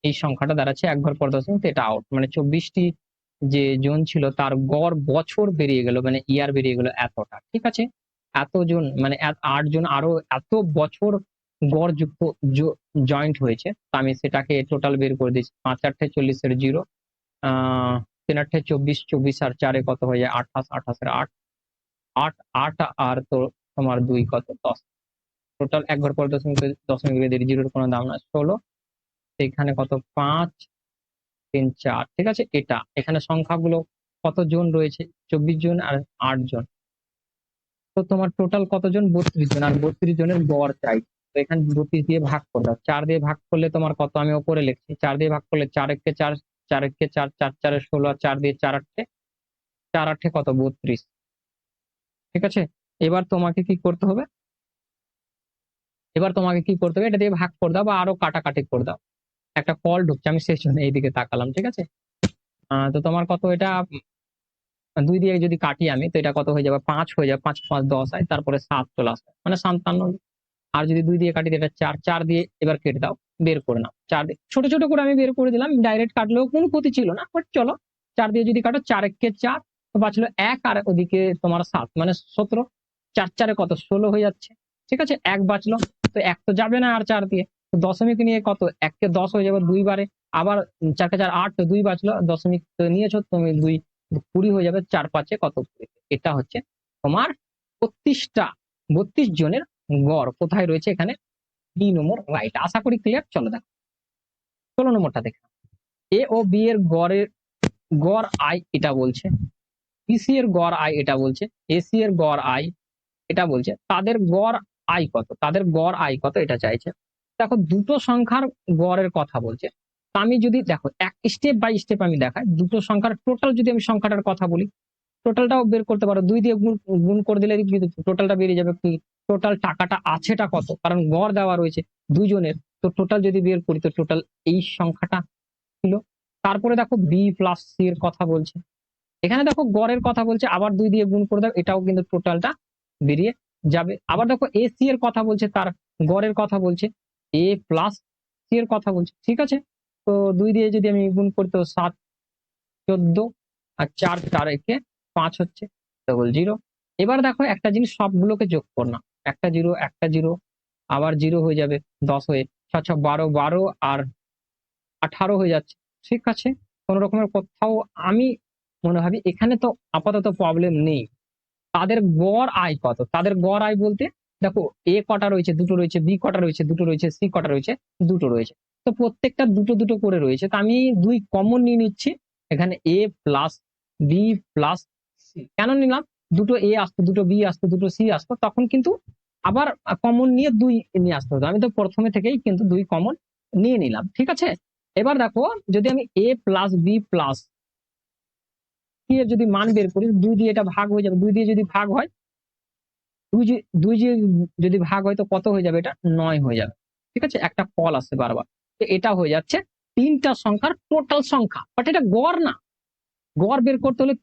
S1: এই সংখ্যাটা দাঁড়াচ্ছে 1 ঘর পর দশমিক, এটা আউট, মানে 24টি যে জন ছিল তার গড় বছর বেরিয়ে গেল, মানে ইয়ার বেরিয়ে গেল এতটা, ঠিক আছে? এতজন মানে 8জন আরো এত বছর গড় যুক্ত জয়েন্ট হয়েছে, তো আমি সেটাকে টোটাল বের করে দিচ্ছি। 5 8 40-এর 0, 3 8 24, 24 আর 4 কত হয়ে যায় 28, 28-এর 8, 8 8 আর তো তোমার 2 কত 10, টোটাল 1 ঘর পর দশমিক, দশমিক বেঁধে জিরোর কোনো দাম না 16, এখানে কত 5 3 4, ঠিক আছে? এটা এখানে সংখ্যাগুলো কতজন রয়েছে, 24 জন আর 8 জন, তো তোমার টোটাল কতজন 32 জন, আর 32 জনের গড় চাই। তো এখানে 32 দিয়ে ভাগ করে দাও, 4 দিয়ে ভাগ করলে তোমার কত, আমি ওপরে লিখছি 4 দিয়ে ভাগ করলে 4 একে 4, 4 একে 4, 4 4 16, আর 4 দিয়ে 4 8, 4 8 কত 32, ঠিক আছে? এবার তোমাকে কি করতে হবে, এবার তোমাকে কি করতে হবে, এটা দিয়ে ভাগ করে দাও বা আরো কাটাকাটি করে দাও। একটা কল ঢুকছে, আমি সেই জন্য এইদিকে তাকালাম, ঠিক আছে? তো তোমার কত এটা 2 দিয়ে যদি কাটি আমি, তো এটা কত হয়ে যাবে 5 হয়ে যাবে, 5 5 10 হয়, তারপরে 7 চলে আসবে, মানে 57। আর যদি 2 দিয়ে কাটি, এটা 4, 4 দিয়ে এবার কেটে দাও, বের করে নাও। 4 দিয়ে ছোট ছোট করে আমি বের করে দিলাম, ডাইরেক্ট কাটলেও কোনো ক্ষতি ছিল না, বাট চলো 4 দিয়ে যদি কাটো 4 একে 4, তো বাঁচলো 1, আর ওদিকে তোমার 7 মানে 17, 4 4 কত 16 হয়ে যাচ্ছে, ঠিক আছে? 1 বাঁচলো, তো 1 তো যাবে না আর 4 দিয়ে, তো দশমিক নিয়ে কত 1 কে 10 হয়ে যাবে 2 বারে, আবার 4 কে 4 8, তো 2 বাঁচলো, দশমিক তো নিয়েছো তুমি 2, 20 হয়ে যাবে, 4 5 কত 20। এটা হচ্ছে তোমার 32 জনের গড় কোথায় রয়েছে, এখানে বি নম্বর রাইট। আশা করি ক্লিয়ার। চলো দেখো 16 নম্বরটা দেখো, এ ও বি এর গড় আই এটা বলছে, বিসি এর গড় আই এটা বলছে, এসি এর গড় আই এটা বলছে, তাদের গড় আই কত, তাদের গড় আই কত এটা চাইছে। দেখো দুটো সংখ্যার গড়ের কথা বলছে, আমি যদি দেখো এক স্টেপ বাই স্টেপ আমি দেখাই, দুটো সংখ্যার টোটাল যদি আমি সংখ্যাটার কথা বলি, টোটালটাও বের করতে পারো, 2 দিয়ে গুণ গুণ করে দিলে টোটালটা বেরিয়ে যাবে। কি টোটাল টাকাটা আছেটা কত, কারণ গড় দেওয়া রয়েছে দুজনের, তো টোটাল যদি বের করি তো টোটাল এই সংখ্যাটা ছিল। তারপরে দেখো বি প্লাস সি এর কথা বলছে, এখানে দেখো গড়ের কথা বলছে, আবার 2 দিয়ে গুণ করে দাও, এটাও কিন্তু টোটালটা বেরিয়ে যাবে। আবার দেখো এ সি এর কথা বলছে, তার গড়ের কথা বলছে, এ প্লাস সি এর কথা বলছে, ঠিক আছে। তো 2 দিয়ে যদি আমি গুণ করি তো 7 14, আর 4 4 একে 5 হচ্ছে, ডবল জিরো। এবার দেখো একটা জিনিস সবগুলোকে যোগ কর না, একটা জিরো একটা জিরো, আবার জিরো হয়ে যাবে 10 হয়ে, 6 6 12 12 আর 18 হয়ে যাচ্ছে, ঠিক আছে। কোন রকমের কোথাও আমি মনে ভাবি এখানে তো আপাতত প্রবলেম নেই। তাদের গড় আয় কত, তাদের গড় আয় বলতে দেখো এ কটা রয়েছে, দুটো রয়েছে, বি কটা রয়েছে, দুটো রয়েছে, সি কটা রয়েছে, দুটো রয়েছে। তো প্রত্যেকটা দুটো দুটো করে রয়েছে, তো আমি 2 কমন নিয়ে নিচ্ছি, এখানে এ প্লাস বি প্লাস সি। কেন নিলাম, দুটো এ আসতো, দুটো বি আসতো, দুটো সি আসতো, তখন কিন্তু আবার কমন নিয়ে 2 নিয়ে আসতে হতো। আমি তো প্রথমে থেকেই কিন্তু 2 কমন নিয়ে নিলাম, ঠিক আছে। এবার দেখো যদি আমি এ প্লাস বি প্লাস সি এর যদি মান বের করি, 2 দিয়ে এটা ভাগ হয়ে যাবে, 2 দিয়ে যদি ভাগ হয়, দুই যদি ভাগ হয় তো কত হয়ে যাবে, এটা 9 হয়ে যাবে, ঠিক আছে। একটা ফল আসছে বারবার, তো এটা হয়ে যাচ্ছে তিনটা সংখ্যার টোটাল সংখ্যা, বাট এটা গড় না। গড় বের করতে হলে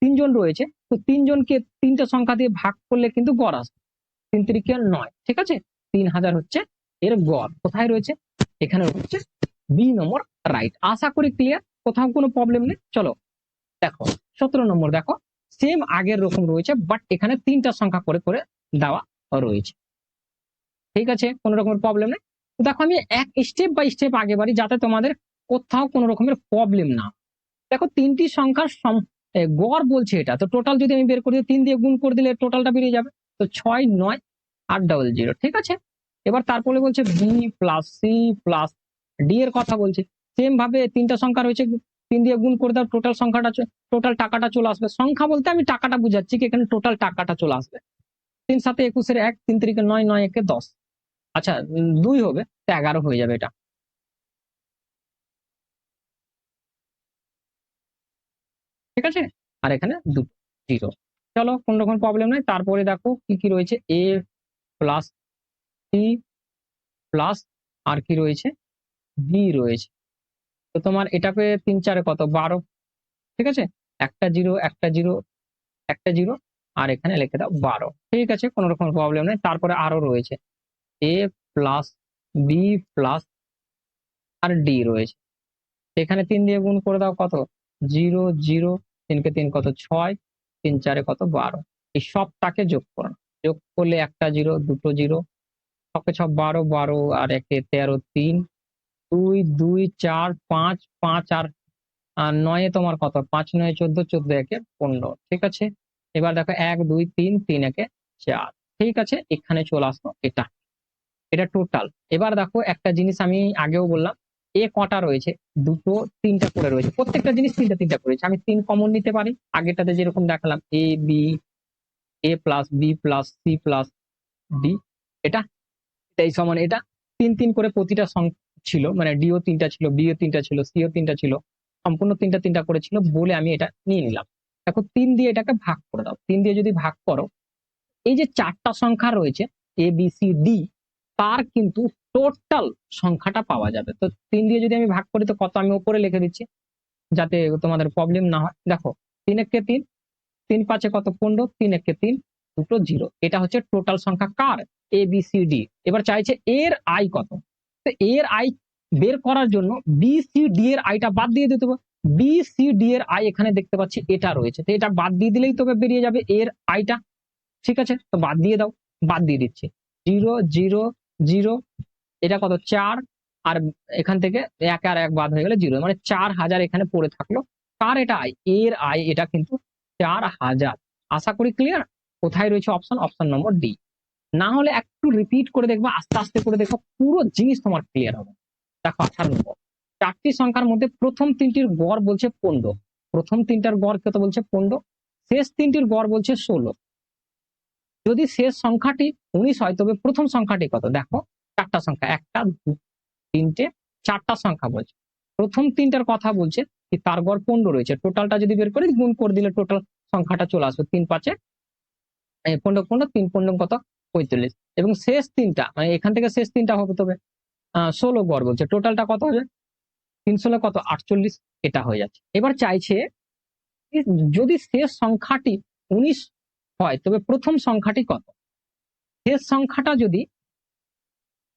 S1: তিনজন রয়েছে, তো তিনজনকে তিনটা সংখ্যা দিয়ে ভাগ করলে কিন্তু গড় আসবে, 3 3 9, ঠিক আছে। 3000 হচ্ছে এর গড়, কোথায় রয়েছে, এখানে রয়েছে, বি নম্বর রাইট। আশা করি ক্লিয়ার, কোথাও কোনো প্রবলেম নেই। চলো দেখো 17 নম্বর, দেখো সেম আগের রকম রয়েছে, বাট এখানে তিনটা সংখ্যা করে করে দেওয়া রয়েছে, ঠিক আছে, কোনো রকমের প্রবলেম নেই। তো দেখো আমি এক স্টেপ বাই স্টেপ আগে বাড়ি, যাতে তোমাদের কোথাও কোনো রকমের প্রবলেম না। দেখো তিনটি সংখ্যার গড় বলছে এটা, তো টোটাল যদি আমি বের করি 3 দিয়ে গুণ করে দিলে টোটালটা বেরিয়ে যাবে, তো 6 9 8 ডবল জিরো, ঠিক আছে। এবার তারপরে বলছে B plus C plus D এর কথা বলছে, সেম ভাবে তিনটা সংখ্যা রয়েছে, 3 দিয়ে গুণ করে দাও, টোটাল সংখ্যাটা টোটাল টাকাটা চলে আসবে। সংখ্যা বলতে আমি টাকাটা বুঝাচ্ছি কি, এখানে টোটাল টাকাটা চলে আসবে। 3 7 21 এর 1, 3 3 9 9 1 10, আচ্ছা 2 হবে তো 11 হয়ে যাবে এটা, ঠিক আছে। আর এখানে দুটো জিরো, চলো কোন রকম প্রবলেম নাই। তারপরে দেখো কি কি রয়েছে, এ প্লাস সি প্লাস আর কি রয়েছে, বি রয়েছে। তো তোমার এটাকে 3 4 কত 12, ঠিক আছে। একটা জিরো একটা জিরো একটা জিরো, আর এখানে লিখে দাও 12, ঠিক আছে, কোনো রকম প্রবলেম নেই। তারপরে আরো রয়েছে এ প্লাস বি প্লাস আর ডি রয়েছে, এখানে 3 দিয়ে গুণ করে দাও কত, 0 0, 3 কে 3 কত 6, 3 4 কত 12, এই সবটাকে যোগ করো, যোগ করলে একটা জিরো দুটো জিরো, ছকে 6 12 12 আর একে 13 3, 2 2 4 5 5 আর 9 তোমার কত, 5 9 14 14 একে 15, ঠিক আছে। এবার দেখো 1 2 3 3 একে 4, ঠিক আছে, এখানে চলে আসলো এটা, এটা টোটাল। এবার দেখো একটা জিনিস আমি আগেও বললাম, এ কটা রয়েছে, দুটো তিনটা করে রয়েছে, প্রত্যেকটা জিনিস তিনটা তিনটা করেছে, আমি 3 কমন নিতে পারি, আগেরটাতে যেরকম দেখালাম A B, A plus B plus C plus D, এটা এটাই সমান এটা, 3 3 করে প্রতিটা ছিল, মানে ডিও 3টা ছিল, বিও 3টা ছিল, সিও 3টা ছিল, সম্পূর্ণ 3টা 3টা করেছিল বলে আমি এটা নিয়ে নিলাম। দেখো 3 দিয়ে এটাকে ভাগ করে দাও, 3 দিয়ে যদি ভাগ করো, এই যে 4টা সংখ্যা রয়েছে এ বি সি ডি, তার কিন্তু টোটাল সংখ্যাটা পাওয়া যাবে। তো 3 দিয়ে যদি আমি ভাগ করি তো কত, আমি উপরে লিখে দিচ্ছি যাতে তোমাদের প্রবলেম না হয়। দেখো 3 একে 3, 3 5 কত 15, 3 একে 3, দুটো জিরো, এটা হচ্ছে টোটাল সংখ্যা কার, এ বি সি ডি। এবার চাইছে এর আই কত, তো এর আই বের করার জন্য বি সি ডি এর আইটা বাদ দিয়ে দিতে হবে। বি সি ডি এর আই এখানে দেখতে পাচ্ছি এটা রয়েছে, তো এটা বাদ দিয়ে দিলেই তবে বেরিয়ে যাবে এর আইটা, ঠিক আছে। তো বাদ দিয়ে দাও, বাদ দিয়ে দিচ্ছি 0 0 0, এটা কত 4, আর এখান থেকে 1 আর 1 বাদ হয়ে গেলে 0, মানে 4000 এখানে পড়ে থাকলো। কার এটা আয়, এর আয়, এটা কিন্তু 4000। আশা করি ক্লিয়ার। কোথায় রয়েছে অপশন, অপশন নম্বর ডি। না হলে একটু রিপিট করে দেখবো, আস্তে আস্তে করে দেখো, পুরো জিনিস তোমার ক্লিয়ার হবে। দেখো 18 নম্বর, 4টি সংখ্যার মধ্যে প্রথম 3টির গড় বলছে 15, প্রথম 3টার গড় কত বলছে 15, শেষ 3টির গড় বলছে 16। যদি শেষ সংখ্যাটি 19 হয় তবে প্রথম সংখ্যাটি কত, দেখো 4টা সংখ্যা, 1 2 3 4টা সংখ্যা বলছে, প্রথম 3টার কথা বলছে কি তার গড় 15 রয়েছে, টোটালটা যদি বের করে গুণ করে দিলে টোটাল সংখ্যাটা চলে আসবে 3 5 15 15 3 15 কত 45 এবং শেষ তিনটা মানে এখান থেকে শেষ তিনটা হবে তবে 16 গড় বলছে, টোটালটা কত হবে 316 কত 48, এটা হয়ে যাচ্ছে। এবার চাইছে যদি শেষ সংখ্যাটি 19 হয় তবে প্রথম সংখ্যাটি কত। শেষ সংখ্যাটা যদি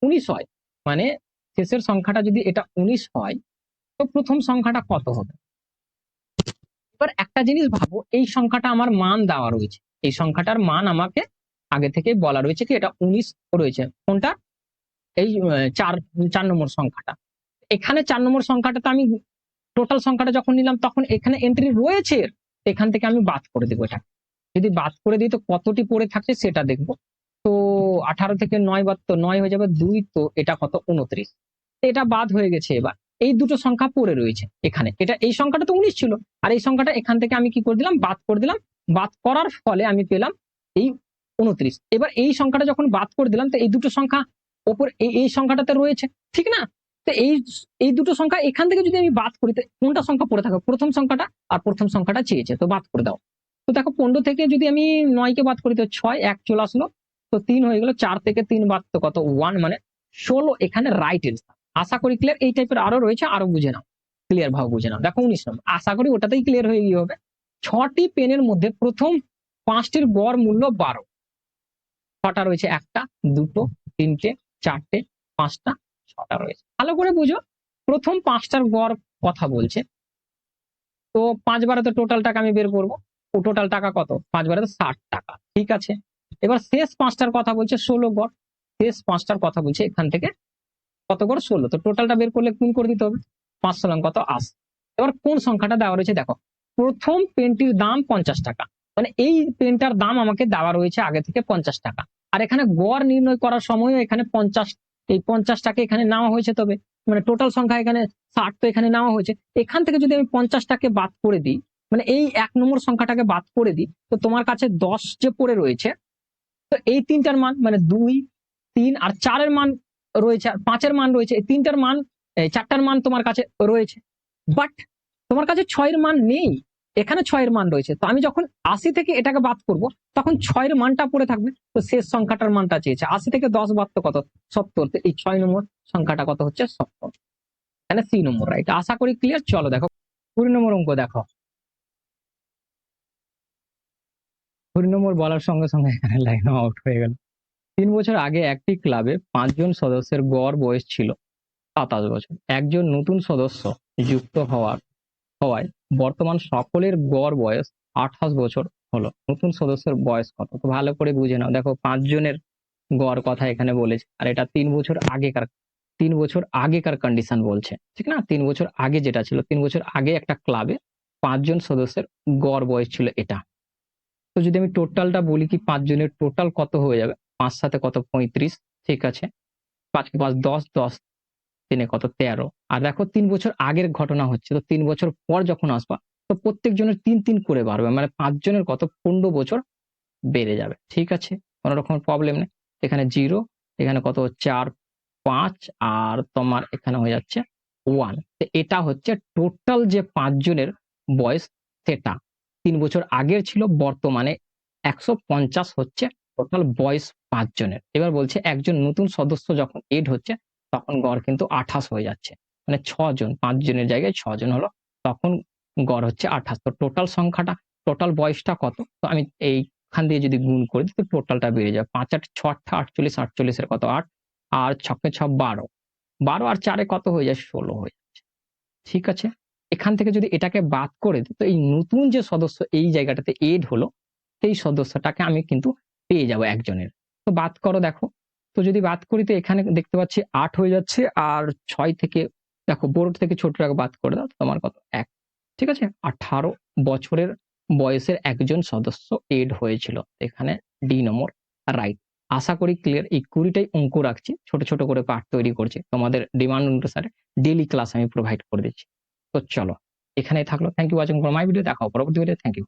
S1: 19 হয় মানে শেষের সংখ্যাটা যদি এটা 19 হয় তো প্রথম সংখ্যাটা কত হবে। এবার একটা জিনিস ভাবো, এই সংখ্যাটা আমার মান দেওয়া রয়েছে, এই সংখ্যাটার মান আমাকে আগে থেকে বলা রয়েছে কি এটা 19 রয়েছে, কোনটা এই 4 নম্বর সংখ্যাটা। এখানে 4 নম্বর সংখ্যাটা তো আমি টোটাল সংখ্যাটা যখন নিলাম তখন এখানে এন্ট্রি রয়েছে, এখান থেকে আমি বাদ করে দেবো এটা। যদি বাদ করে দিই তো কতটি পড়ে থাকছে সেটা দেখবো। তো 18 থেকে 9 বাদ তো 9 হয়ে যাবে 2, তো এটা কত 29, এটা বাদ হয়ে গেছে। এবার এই দুটো সংখ্যা পড়ে রয়েছে এখানে, এটা এই সংখ্যাটা তো 19 ছিল আর এই সংখ্যাটা এখান থেকে আমি কি করে দিলাম বাদ করে দিলাম, বাদ করার ফলে আমি পেলাম এই 29। এবার এই সংখ্যাটা যখন বাদ করে দিলাম তো এই দুটো সংখ্যা ওপর এই সংখ্যাটাতে রয়েছে, ঠিক না। তো এই দুটো সংখ্যা এখান থেকে যদি আমি বাদ করি তো কোনটা সংখ্যা পড়ে থাকবে, প্রথম সংখ্যাটা, আর প্রথম সংখ্যাটা চেয়েছে তো বাদ করে দাও। তো দেখো 15 থেকে যদি আমি 9 কে বাদ করি তো 6, 1 চলে আসলো, তো 3 হয়ে গেল, 4 থেকে 3 বাদ তো কত 1 মানে 16, এখানে রাইট এন্সার। আশা করি ক্লিয়ার। এই টাইপের আরো রয়েছে, আরো বুঝে নাও, ক্লিয়ার ভাবে বুঝে নাও। দেখো 19 নম্বর, আশা করি ওটাতেই ক্লিয়ার হয়ে গিয়ে হবে। 6টি পেনের মধ্যে প্রথম 5টির গড় মূল্য 12। 6টা রয়েছে, 1টা 2টো 3টে 4টে 5টা 6টা রয়েছে, ভালো করে বুঝো। প্রথম 5টার গড় কথা বলছে, তো 5 বারে তো টোটাল টাকা আমি বের করবো, ও টোটাল টাকা কত 5 বারে তো 60 টাকা, ঠিক আছে। এবার শেষ 5টার কথা বলছে 16 গড়, শেষ 5টার কথা বলছে এখান থেকে কত গড় 16, তো টোটালটা বের করলে গুণ করে দিতে হবে, 5 16 কত 80। এবার কোন সংখ্যাটা দেওয়া রয়েছে দেখো, প্রথম পেনটির দাম 50 টাকা, মানে এই পেনটার দাম আমাকে দেওয়া রয়েছে আগে থেকে 50 টাকা, আর এখানে গড় নির্ণয় করার সময়ও এখানে 50, এই 50 টাকা এখানে নেওয়া হয়েছে, তবে মানে টোটাল সংখ্যা এখানে 60 তো এখানে নেওয়া হয়েছে। এখান থেকে যদি আমি 50টাকে বাদ করে দিই, মানে এই 1 নম্বর সংখ্যাটাকে বাদ করে দিই, তো তোমার কাছে 10 যে পড়ে রয়েছে, তো এই তিনটার মান মানে 2 3 আর 4-এর মান রয়েছে, আর 5-এর মান রয়েছে, এই তিনটার মান, এই 4টার মান তোমার কাছে রয়েছে, বাট তোমার কাছে 6-এর মান নেই, এখানে 6-এর মান রয়েছে। তো আমি যখন 80 থেকে এটাকে বাদ করব তখন 6-এর মানটা পড়ে থাকবে, তো শেষ সংখ্যাটার মানটা চেয়েছে 80 থেকে 10 বাদ তো কত 70, তো এই 6 নম্বর সংখ্যাটা কত হচ্ছে 70, এখানে সি নম্বর রাইট। আশা করি ক্লিয়ার। চলো দেখো 20 নম্বর অঙ্ক দেখো। 20 নম্বর বলার সঙ্গে সঙ্গে এখানে লাইন আউট হয়ে গেল। 3 বছর আগে একটি ক্লাবে 5 জন সদস্যের গড় বয়স ছিল 27 বছর। একজন নতুন সদস্য যুক্ত হওয়ায় বর্তমান সকলের গড় বয়স 28 বছর হলো। নতুন সদস্যের বয়স কত, তো ভালো করে বুঝে নাও। দেখো 5 জনের গড় কথা এখানে বলেছে, আর এটা 3 বছর আগেকার কন্ডিশন বলছে, ঠিক না। 3 বছর আগে যেটা ছিল, 3 বছর আগে একটা ক্লাবে 5 জন সদস্যের গড় বয়স ছিল এটা। তো যদি আমি টোটালটা বলি কি 5 জনের টোটাল কত হয়ে যাবে, 5 সাথে কত 35, ঠিক আছে, 5 কে 5 10, 10 3 কত 13। আর দেখো 3 বছর আগের ঘটনা হচ্ছে, তো 3 বছর পর যখন আসবা তো প্রত্যেক জনের 3 করে বাড়বে, মানে 5 জনের কত 15 বছর বেড়ে যাবে, ঠিক আছে, কোনো রকম প্রবলেম নেই। এখানে 0, এখানে কত 4 5 আর তোমার এখানে হয়ে যাচ্ছে 1। তো এটা হচ্ছে টোটাল যে 5 জনের বয়স, সেটা 3 বছর আগের ছিল, বর্তমানে 150 হচ্ছে টোটাল বয়স 5 জনের। এবার বলছে একজন নতুন সদস্য যখন এড হচ্ছে তখন গড় কিন্তু 28 হয়ে যাচ্ছে, মানে 6 জন, 5 জনের জায়গায় 6 জন হলো, তখন গড় হচ্ছে 28। তো টোটাল সংখ্যাটা, টোটাল বয়সটা কত, তো আমি এইখান দিয়ে যদি গুণ করি তো টোটালটা বেড়ে যাবে। 5 8 6 8 48, 48 এর কত 8, আর 6 কে 6 12, 12 আর 4 এ কত হয়ে যায় 16 হয়ে যাচ্ছে, ঠিক আছে। এখান থেকে যদি এটাকে বাদ করে দিই তো এই নতুন যে সদস্য এই জায়গাটাতে এড হলো সেই সদস্যটাকে আমি কিন্তু পেয়ে যাব একজনের। তো বাদ করো দেখো, তো যদি বাদ করি তো এখানে দেখতে পাচ্ছি 8 হয়ে যাচ্ছে, আর 6 থেকে দেখো বড় থেকে ছোটটাকে বাদ করে দাও, তোমার কত 1, ঠিক আছে। 18 বছরের বয়সের একজন সদস্য এড হয়েছিল, এখানে ডি নম্বর রাইট। আশা করি ক্লিয়ার। এই 20টাই অঙ্ক রাখছি, ছোট ছোট করে পার্ট তৈরি করছি, তোমাদের ডিমান্ড অনুসারে ডেইলি ক্লাস আমি প্রোভাইড করে দিচ্ছি। তো চলো এখানেই থাকলো। Thank you watching for my video, দেখা হবে পরবর্তী ভিডিও। Thank you.